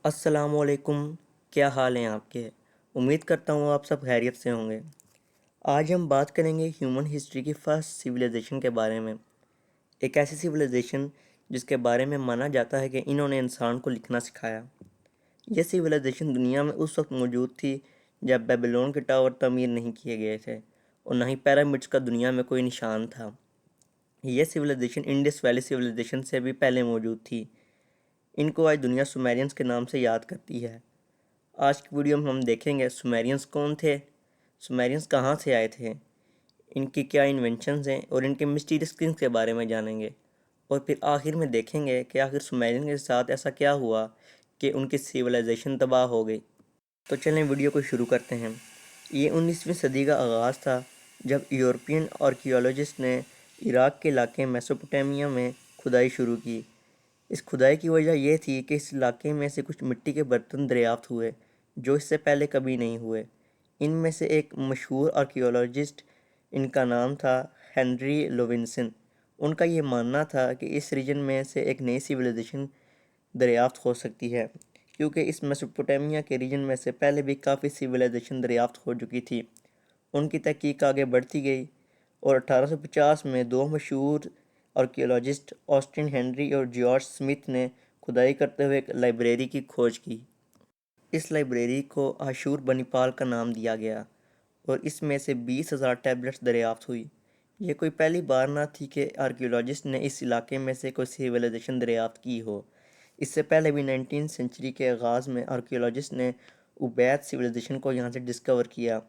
السلام علیکم، کیا حال ہیں آپ کے؟ امید کرتا ہوں آپ سب خیریت سے ہوں گے۔ آج ہم بات کریں گے ہیومن ہسٹری کی فرسٹ سویلائزیشن کے بارے میں۔ ایک ایسی سویلائزیشن جس کے بارے میں مانا جاتا ہے کہ انہوں نے انسان کو لکھنا سکھایا۔ یہ سویلائزیشن دنیا میں اس وقت موجود تھی جب بیبلون کے ٹاور تعمیر نہیں کیے گئے تھے اور نہ ہی پیرامڈس کا دنیا میں کوئی نشان تھا۔ یہ سویلائزیشن انڈس ویلی سویلائزیشن سے بھی پہلے موجود تھی۔ ان کو آج دنیا سومیرینز کے نام سے یاد کرتی ہے۔ آج کی ویڈیو میں ہم دیکھیں گے سومیرینز کون تھے، سومیرینز کہاں سے آئے تھے، ان کی کیا انوینشنز ہیں اور ان کے مسٹیریس کنگز کے بارے میں جانیں گے، اور پھر آخر میں دیکھیں گے کہ آخر سومیرین کے ساتھ ایسا کیا ہوا کہ ان کی سیولائزیشن تباہ ہو گئی۔ تو چلیں ویڈیو کو شروع کرتے ہیں۔ یہ 19ویں صدی کا آغاز تھا جب یورپین آرکیولوجسٹ نے عراق کے علاقے میسوپوٹیمیا میں کھدائی شروع کی۔ اس کھدائی کی وجہ یہ تھی کہ اس علاقے میں سے کچھ مٹی کے برتن دریافت ہوئے جو اس سے پہلے کبھی نہیں ہوئے۔ ان میں سے ایک مشہور آرکیولوجسٹ، ان کا نام تھا ہنری لوونسن۔ ان کا یہ ماننا تھا کہ اس ریجن میں سے ایک نئی سویلائزیشن دریافت ہو سکتی ہے، کیونکہ اس میسوپوٹیمیا کے ریجن میں سے پہلے بھی کافی سویلائزیشن دریافت ہو چکی تھی۔ ان کی تحقیق آگے بڑھتی گئی اور 1850 میں دو مشہور آرکیولوجسٹ آسٹن ہنری اور جارج سمتھ نے کھدائی کرتے ہوئے ایک لائبریری کی کھوج کی۔ اس لائبریری کو آشور بنی پال کا نام دیا گیا اور اس میں سے 20,000 ٹیبلٹس دریافت ہوئی۔ یہ کوئی پہلی بار نہ تھی کہ آرکیولوجسٹ نے اس علاقے میں سے کوئی سیولائزیشن دریافت کی ہو۔ اس سے پہلے بھی 19 سنچری کے آغاز میں آرکیولوجسٹ نے عبید سیولائزیشن کو یہاں سے ڈسکور کیا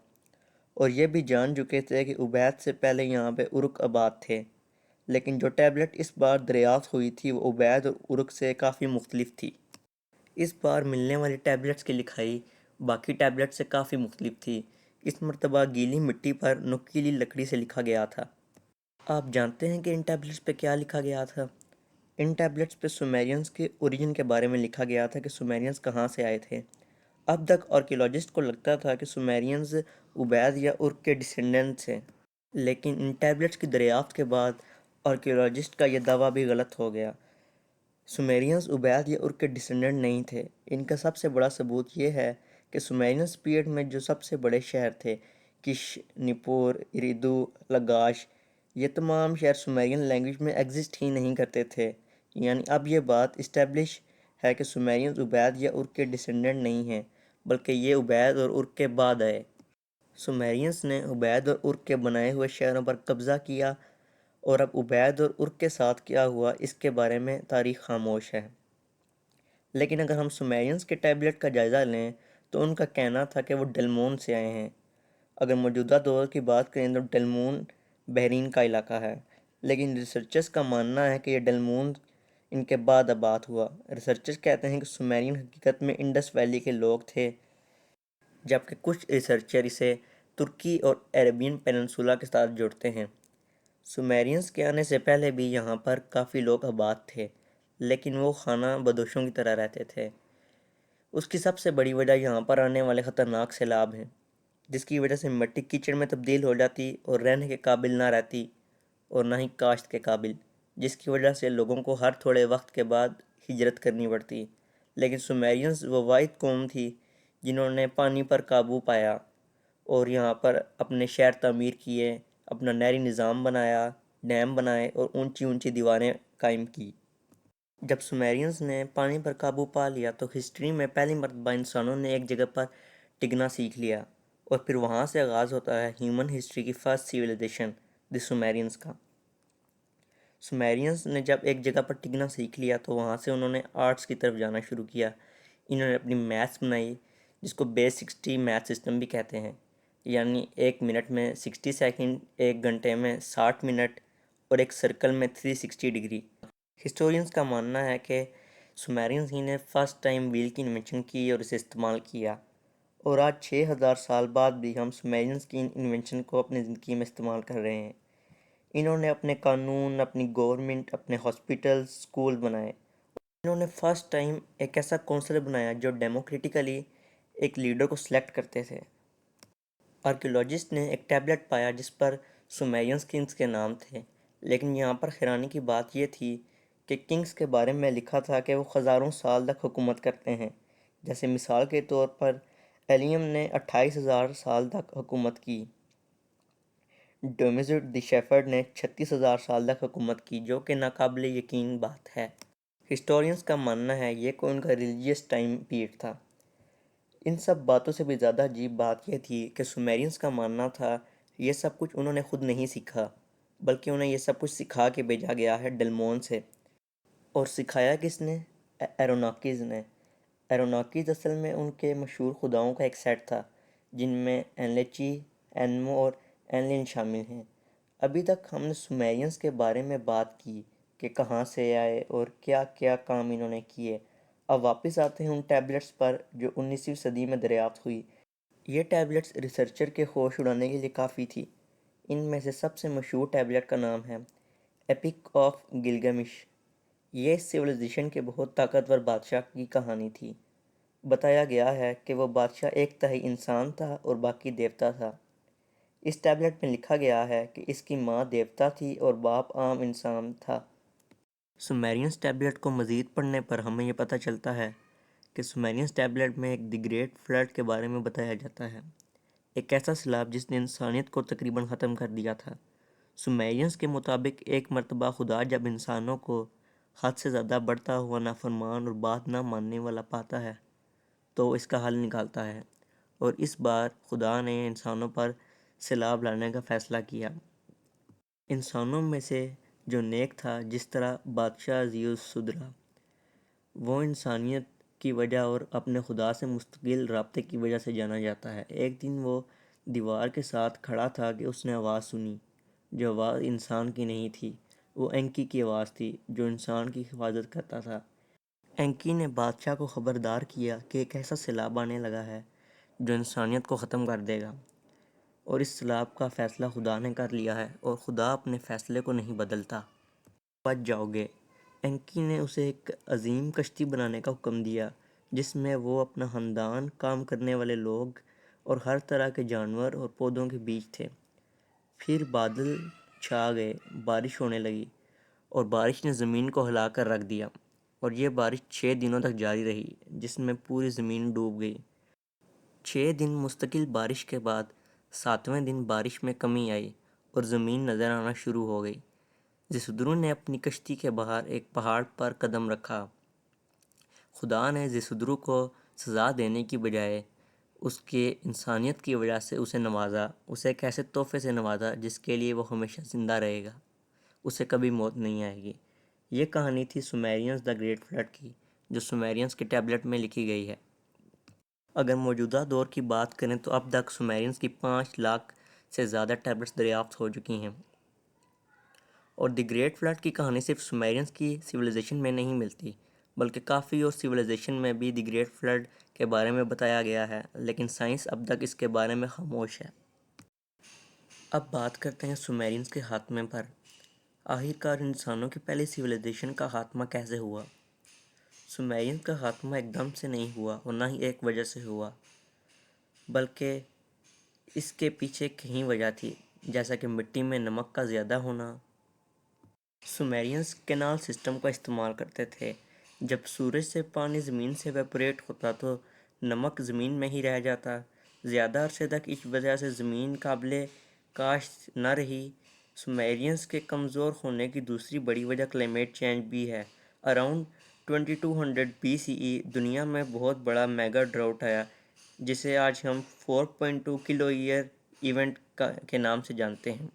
اور یہ بھی جان چکے تھے کہ عبید سے پہلے یہاں پہ عرق آباد تھے، لیکن جو ٹیبلٹ اس بار دریافت ہوئی تھی وہ عبید اور عرق سے کافی مختلف تھی۔ اس بار ملنے والی ٹیبلٹس کی لکھائی باقی ٹیبلٹ سے کافی مختلف تھی۔ اس مرتبہ گیلی مٹی پر نوکیلی لکڑی سے لکھا گیا تھا۔ آپ جانتے ہیں کہ ان ٹیبلٹس پہ کیا لکھا گیا تھا؟ ان ٹیبلٹس پہ سومیرینز کے اوریجن کے بارے میں لکھا گیا تھا کہ سومیرینز کہاں سے آئے تھے۔ اب تک آرکیولوجسٹ کو لگتا تھا کہ سومیرینز عبید یا عرق کے ڈسینڈنٹس ہیں، لیکن ان ٹیبلٹس کی دریافت کے بعد آرکیولوجسٹ کا یہ دعویٰ بھی غلط ہو گیا۔ سومیرینز عبید یا عرق کے ڈسینڈنٹ نہیں تھے۔ ان کا سب سے بڑا ثبوت یہ ہے کہ سومیرینز پیریڈ میں جو سب سے بڑے شہر تھے، کش، نیپور، اریدو، لگاش، یہ تمام شہر سومیرین لینگویج میں ایگزسٹ ہی نہیں کرتے تھے۔ یعنی اب یہ بات اسٹیبلش ہے کہ سومیرینز عبید یا عرق کے ڈسینڈنٹ نہیں ہیں، بلکہ یہ عبید اور عرق کے بعد آئے۔ سومیرینز نے عبید اور عرق کے بنائے ہوئے شہروں پر قبضہ کیا، اور اب عبید اور عرق کے ساتھ کیا ہوا اس کے بارے میں تاریخ خاموش ہے۔ لیکن اگر ہم سومیرینز کے ٹیبلٹ کا جائزہ لیں تو ان کا کہنا تھا کہ وہ ڈلمون سے آئے ہیں۔ اگر موجودہ دور کی بات کریں تو ڈلمون بحرین کا علاقہ ہے، لیکن ریسرچرز کا ماننا ہے کہ یہ ڈلمون ان کے بعد آباد ہوا۔ ریسرچرز کہتے ہیں کہ سومیرین حقیقت میں انڈس ویلی کے لوگ تھے، جبکہ کچھ ریسرچر اسے ترکی اور عربین پیننسولا کے ساتھ جوڑتے ہیں۔ سومیرینز کے آنے سے پہلے بھی یہاں پر کافی لوگ آباد تھے، لیکن وہ خانہ بدوشوں کی طرح رہتے تھے۔ اس کی سب سے بڑی وجہ یہاں پر آنے والے خطرناک سیلاب ہیں، جس کی وجہ سے مٹی کیچڑ میں تبدیل ہو جاتی اور رہنے کے قابل نہ رہتی اور نہ ہی کاشت کے قابل، جس کی وجہ سے لوگوں کو ہر تھوڑے وقت کے بعد ہجرت کرنی پڑتی۔ لیکن سومیرینز وہ واحد قوم تھی جنہوں نے پانی پر قابو پایا اور یہاں پر اپنے شہر تعمیر کیے، اپنا نہری نظام بنایا، ڈیم بنائے اور اونچی اونچی دیواریں قائم کی۔ جب سومیرینز نے پانی پر قابو پا لیا تو ہسٹری میں پہلی مرتبہ انسانوں نے ایک جگہ پر ٹکنا سیکھ لیا، اور پھر وہاں سے آغاز ہوتا ہے ہیومن ہسٹری کی فرسٹ سیولائزیشن، دی سومیرینز کا۔ سومیرینز نے جب ایک جگہ پر ٹکنا سیکھ لیا تو وہاں سے انہوں نے آرٹس کی طرف جانا شروع کیا۔ انہوں نے اپنی میتھس بنائی، جس کو بیس 60 میتھ سسٹم بھی کہتے ہیں، یعنی ایک منٹ میں 60 سیکنڈ، ایک گھنٹے میں 60 منٹ اور ایک سرکل میں 360 ڈگری۔ ہسٹورینز کا ماننا ہے کہ سومیرینز ہی نے فرسٹ ٹائم ویل کی انوینشن کی اور اسے استعمال کیا، اور آج 6000 سال بعد بھی ہم سومیرینز کی ان انوینشن کو اپنی زندگی میں استعمال کر رہے ہیں۔ انہوں نے اپنے قانون، اپنی گورنمنٹ، اپنے ہاسپٹل، سکول بنائے۔ انہوں نے فرسٹ ٹائم ایک ایسا کونسل بنایا جو ڈیموکریٹیکلی ایک لیڈر کو سلیکٹ کرتے تھے۔ آرکیولوجسٹ نے ایک ٹیبلٹ پایا جس پر سومیرینز کنگز کے نام تھے، لیکن یہاں پر حیرانی کی بات یہ تھی کہ کنگز کے بارے میں لکھا تھا کہ وہ ہزاروں سال تک حکومت کرتے ہیں، جیسے مثال کے طور پر ایلیم نے 28,000 سال تک حکومت کی، ڈومیزٹ دی شیفرڈ نے 36,000 سال تک حکومت کی، جو کہ ناقابل یقین بات ہے۔ ہسٹورینز کا ماننا ہے یہ کوئی ان کا ریلیجیس ٹائم پیریڈ تھا۔ ان سب باتوں سے بھی زیادہ عجیب بات یہ تھی کہ سومیرینز کا ماننا تھا یہ سب کچھ انہوں نے خود نہیں سیکھا، بلکہ انہیں یہ سب کچھ سکھا کے بھیجا گیا ہے ڈلمون سے۔ اور سکھایا کس نے؟ ایروناکیز نے۔ ایروناکیز اصل میں ان کے مشہور خداؤں کا ایک سیٹ تھا، جن میں اینلیچی، اینمو اور اینلن شامل ہیں۔ ابھی تک ہم نے سومیرینز کے بارے میں بات کی کہ کہاں سے آئے اور کیا کیا کام انہوں نے کیے۔ اب واپس آتے ہیں ان ٹیبلٹس پر جو 19ویں صدی میں دریافت ہوئی۔ یہ ٹیبلٹس ریسرچر کے ہوش اڑانے کے لیے کافی تھی۔ ان میں سے سب سے مشہور ٹیبلٹ کا نام ہے ایپک آف گلگمش۔ یہ اس سویلائزیشن کے بہت طاقتور بادشاہ کی کہانی تھی۔ بتایا گیا ہے کہ وہ بادشاہ ایک تہائی انسان تھا اور باقی دیوتا تھا۔ اس ٹیبلٹ میں لکھا گیا ہے کہ اس کی ماں دیوتا تھی اور باپ عام انسان تھا۔ سومیرینز ٹیبلٹ کو مزید پڑھنے پر ہمیں یہ پتہ چلتا ہے کہ سومیرینز ٹیبلٹ میں ایک دی گریٹ فلڈ کے بارے میں بتایا جاتا ہے، ایک ایسا سیلاب جس نے انسانیت کو تقریباً ختم کر دیا تھا۔ سومیرینز کے مطابق ایک مرتبہ خدا جب انسانوں کو حد سے زیادہ بڑھتا ہوا نافرمان اور بات نہ ماننے والا پاتا ہے تو وہ اس کا حل نکالتا ہے، اور اس بار خدا نے انسانوں پر سیلاب لانے کا فیصلہ کیا۔ انسانوں میں سے جو نیک تھا، جس طرح بادشاہ زیوس سدرا، وہ انسانیت کی وجہ اور اپنے خدا سے مستقل رابطے کی وجہ سے جانا جاتا ہے۔ ایک دن وہ دیوار کے ساتھ کھڑا تھا کہ اس نے آواز سنی، جو آواز انسان کی نہیں تھی، وہ اینکی کی آواز تھی جو انسان کی حفاظت کرتا تھا۔ اینکی نے بادشاہ کو خبردار کیا کہ ایک ایسا سیلاب آنے لگا ہے جو انسانیت کو ختم کر دے گا، اور اس سیلاب کا فیصلہ خدا نے کر لیا ہے اور خدا اپنے فیصلے کو نہیں بدلتا۔ بچ جاؤ گے۔ اینکی نے اسے ایک عظیم کشتی بنانے کا حکم دیا جس میں وہ، اپنا خاندان، کام کرنے والے لوگ اور ہر طرح کے جانور اور پودوں کے بیج تھے۔ پھر بادل چھا گئے، بارش ہونے لگی، اور بارش نے زمین کو ہلا کر رکھ دیا، اور یہ بارش 6 دنوں تک جاری رہی جس میں پوری زمین ڈوب گئی۔ 6 دن مستقل بارش کے بعد 7ویں دن بارش میں کمی آئی اور زمین نظر آنا شروع ہو گئی۔ زیسودرو نے اپنی کشتی کے باہر ایک پہاڑ پر قدم رکھا۔ خدا نے زیسودرو کو سزا دینے کی بجائے اس کے انسانیت کی وجہ سے اسے نوازا، اسے ایک ایسے تحفے سے نوازا جس کے لیے وہ ہمیشہ زندہ رہے گا، اسے کبھی موت نہیں آئے گی۔ یہ کہانی تھی سومیرینز دا گریٹ فلڈ کی، جو سومیرینز کے ٹیبلٹ میں لکھی گئی ہے۔ اگر موجودہ دور کی بات کریں تو اب تک سومیرینز کی 5 لاکھ سے زیادہ ٹیبلٹس دریافت ہو چکی ہیں۔ اور دی گریٹ فلڈ کی کہانی صرف سومیرینز کی سویلائزیشن میں نہیں ملتی، بلکہ کافی اور سویلائزیشن میں بھی دی گریٹ فلڈ کے بارے میں بتایا گیا ہے، لیکن سائنس اب تک اس کے بارے میں خاموش ہے۔ اب بات کرتے ہیں سومیرینز کے خاتمے پر۔ آخرکار انسانوں کی پہلی سویلائزیشن کا خاتمہ کیسے ہوا؟ سومیرینز کا خاتمہ ایک دم سے نہیں ہوا اور نہ ہی ایک وجہ سے ہوا، بلکہ اس کے پیچھے کہیں وجہ تھی، جیسا کہ مٹی میں نمک کا زیادہ ہونا۔ سومیرینز کینال سسٹم کا استعمال کرتے تھے۔ جب سورج سے پانی زمین سے ایویپوریٹ ہوتا تو نمک زمین میں ہی رہ جاتا۔ زیادہ عرصے تک اس وجہ سے زمین قابل کاشت نہ رہی۔ سومیرینز کے کمزور ہونے کی دوسری بڑی وجہ کلائمیٹ چینج بھی ہے۔ اراؤنڈ 2200 BCE دنیا میں بہت بڑا میگا ڈراؤٹ آیا، جسے آج ہم 4.2 کلو ایئر ایونٹ کے نام سے جانتے ہیں۔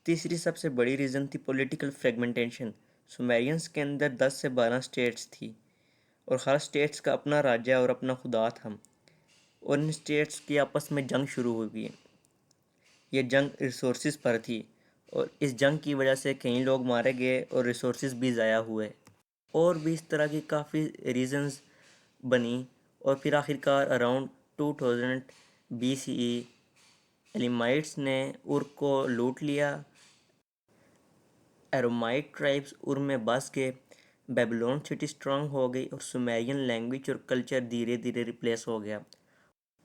تیسری سب سے بڑی ریزن تھی پولیٹیکل فریگمنٹیشن۔ سومیرینز کے اندر 10 سے 12 سٹیٹس تھی، اور ہر سٹیٹس کا اپنا راجہ اور اپنا خدا تھا، اور ان سٹیٹس کی آپس میں جنگ شروع ہو گئی۔ یہ جنگ ریسورسز پر تھی، اور اس جنگ کی وجہ سے کئی لوگ مارے گئے اور ریسورسز بھی ضائع ہوئے۔ اور بھی اس طرح کی کافی ریزنز بنی، اور پھر آخرکار اراؤنڈ 2000 BCE ایلامائٹس نے ار کو لوٹ لیا۔ ایرامائٹ ٹرائبس ار میں بس گئے، بیبلون سٹی سٹرانگ ہو گئی، اور سومیرین لینگویج اور کلچر دھیرے دھیرے ریپلیس ہو گیا۔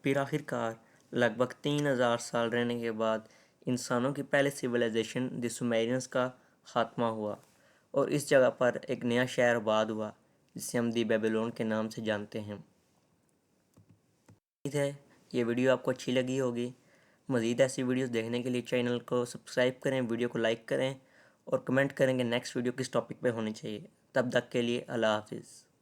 پھر آخرکار لگ بھگ 3000 سال رہنے کے بعد انسانوں کی پہلے سویلائزیشن دی سومیرینز کا خاتمہ ہوا، اور اس جگہ پر ایک نیا شہر آباد ہوا جسے ہم دی بیبلون کے نام سے جانتے ہیں۔ امید ہے یہ ویڈیو آپ کو اچھی لگی ہوگی۔ مزید ایسی ویڈیوز دیکھنے کے لیے چینل کو سبسکرائب کریں، ویڈیو کو لائک کریں اور کمنٹ کریں کہ نیکسٹ ویڈیو کس ٹاپک پہ ہونی چاہیے۔ تب تک کے لیے اللہ حافظ۔